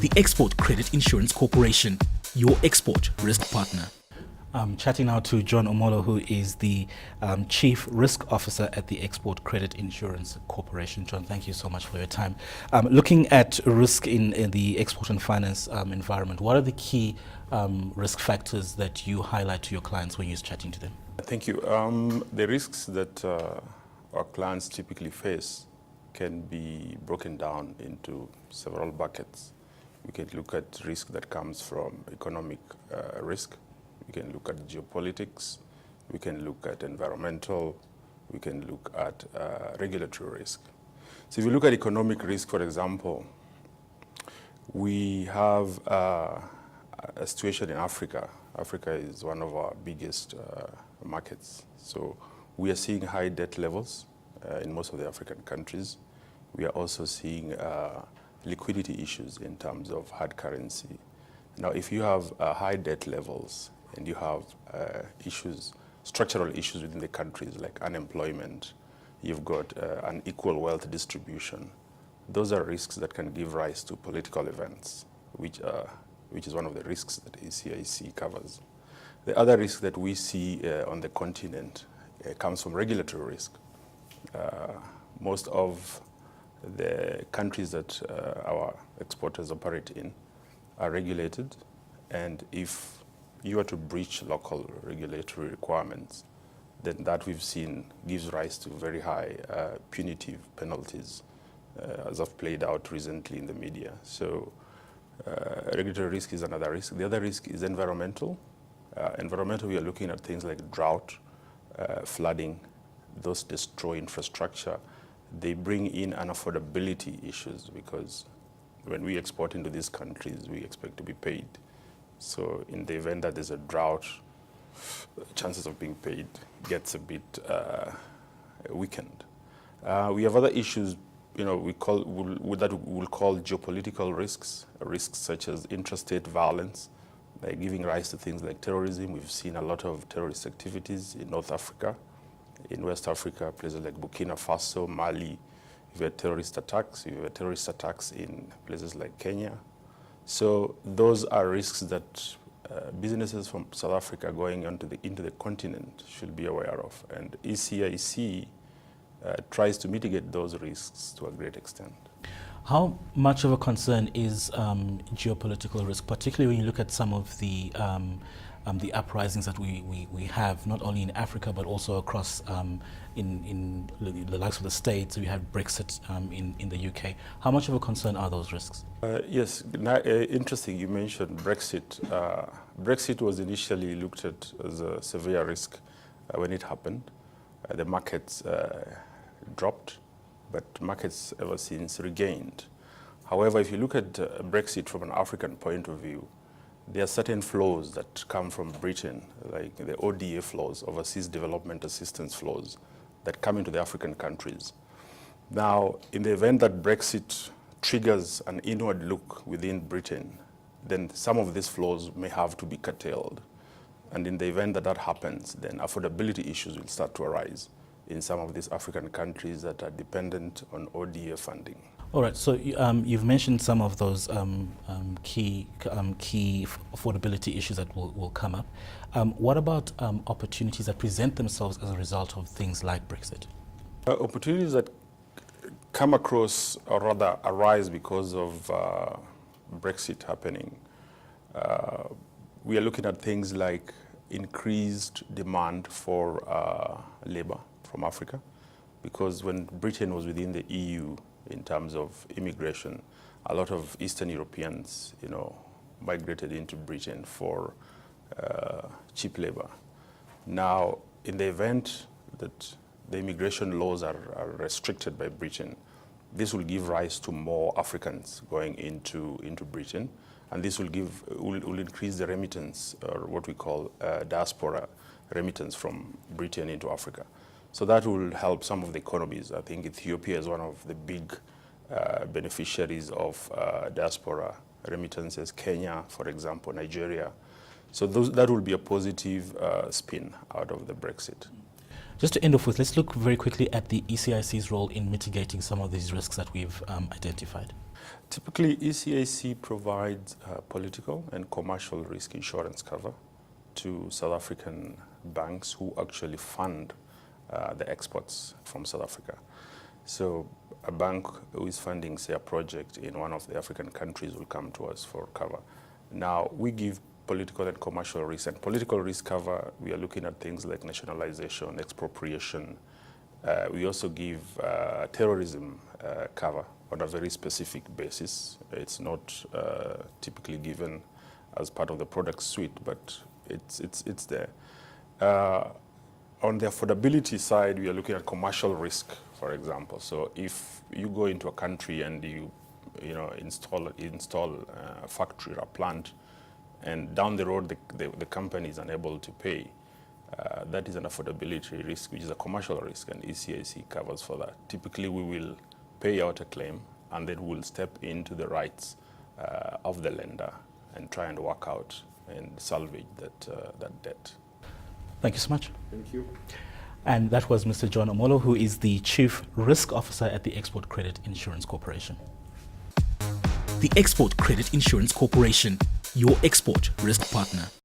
the Export Credit Insurance Corporation, your export risk partner. I'm chatting now to John Omolo, who is the Chief Risk Officer at the Export Credit Insurance Corporation. John, thank you so much for your time. Looking at risk in the export and finance environment, what are the key risk factors that you highlight to your clients when you're chatting to them? Thank you. The risks that our clients typically face can be broken down into several buckets. We can look at risk that comes from economic risk. We can look at geopolitics. We can look at environmental. We can look at regulatory risk. So if you look at economic risk, for example, we have a situation in Africa. Africa is one of our biggest markets. So we are seeing high debt levels in most of the African countries. We are also seeing liquidity issues in terms of hard currency. Now, if you have high debt levels and you have issues, structural issues within the countries like unemployment, you've got unequal wealth distribution, those are risks that can give rise to political events, which is one of the risks that ECIC covers. The other risk that we see on the continent comes from regulatory risk. Most of the countries that our exporters operate in are regulated, and if you are to breach local regulatory requirements, then that we've seen gives rise to very high punitive penalties, as have played out recently in the media. So regulatory risk is another risk. The other risk is environmental. Environmental, we are looking at things like drought, flooding. Those destroy infrastructure. They bring in unaffordability issues because when we export into these countries, we expect to be paid. So in the event that there's a drought, chances of being paid gets a bit weakened. We have other issues, we'll call geopolitical risks such as intrastate violence, like giving rise to things like terrorism. We've seen a lot of terrorist activities in North Africa, in West Africa, places like Burkina Faso, Mali. You've had terrorist attacks. You've had terrorist attacks in places like Kenya. So those are risks that businesses from South Africa going into the continent should be aware of. And ECIC tries to mitigate those risks to a great extent. How much of a concern is geopolitical risk, particularly when you look at some of the uprisings that we have, not only in Africa, but also across in the likes of the States? We have Brexit in the UK. How much of a concern are those risks? Yes, interesting you mentioned Brexit. Brexit was initially looked at as a severe risk when it happened. The markets dropped, but markets ever since regained. However, if you look at Brexit from an African point of view, there are certain flows that come from Britain, like the ODA flows, Overseas Development Assistance flows, that come into the African countries. Now, in the event that Brexit triggers an inward look within Britain, then some of these flows may have to be curtailed. And in the event that that happens, then affordability issues will start to arise in some of these African countries that are dependent on ODA funding. All right, so you've mentioned some of those key affordability issues that will come up. What about opportunities that present themselves as a result of things like Brexit? Opportunities that come across, or rather arise because of Brexit happening. We are looking at things like increased demand for labor from Africa, because when Britain was within the EU, in terms of immigration, a lot of Eastern Europeans, migrated into Britain for cheap labor. Now, in the event that the immigration laws are restricted by Britain, this will give rise to more Africans going into Britain, and this will increase the remittance, or what we call diaspora remittance from Britain into Africa. So that will help some of the economies. I think Ethiopia is one of the big beneficiaries of diaspora remittances. Kenya, for example, Nigeria. So that will be a positive spin out of the Brexit. Just to end off with, let's look very quickly at the ECIC's role in mitigating some of these risks that we've identified. Typically, ECIC provides political and commercial risk insurance cover to South African banks who actually fund the exports from South Africa. So a bank who is funding, say, a project in one of the African countries will come to us for cover. Now, we give political and commercial risk. And political risk cover, we are looking at things like nationalization, expropriation. We also give terrorism cover on a very specific basis. It's not typically given as part of the product suite, but it's there. On the affordability side, we are looking at commercial risk, for example. So if you go into a country and you install a factory or a plant, and down the road the company is unable to pay, that is an affordability risk, which is a commercial risk, and ECIC covers for that. Typically, we will pay out a claim, and then we'll step into the rights of the lender and try and work out and salvage that debt. Thank you so much. Thank you. And that was Mr. John Omolo, who is the Chief Risk Officer at the Export Credit Insurance Corporation. The Export Credit Insurance Corporation, your export risk partner.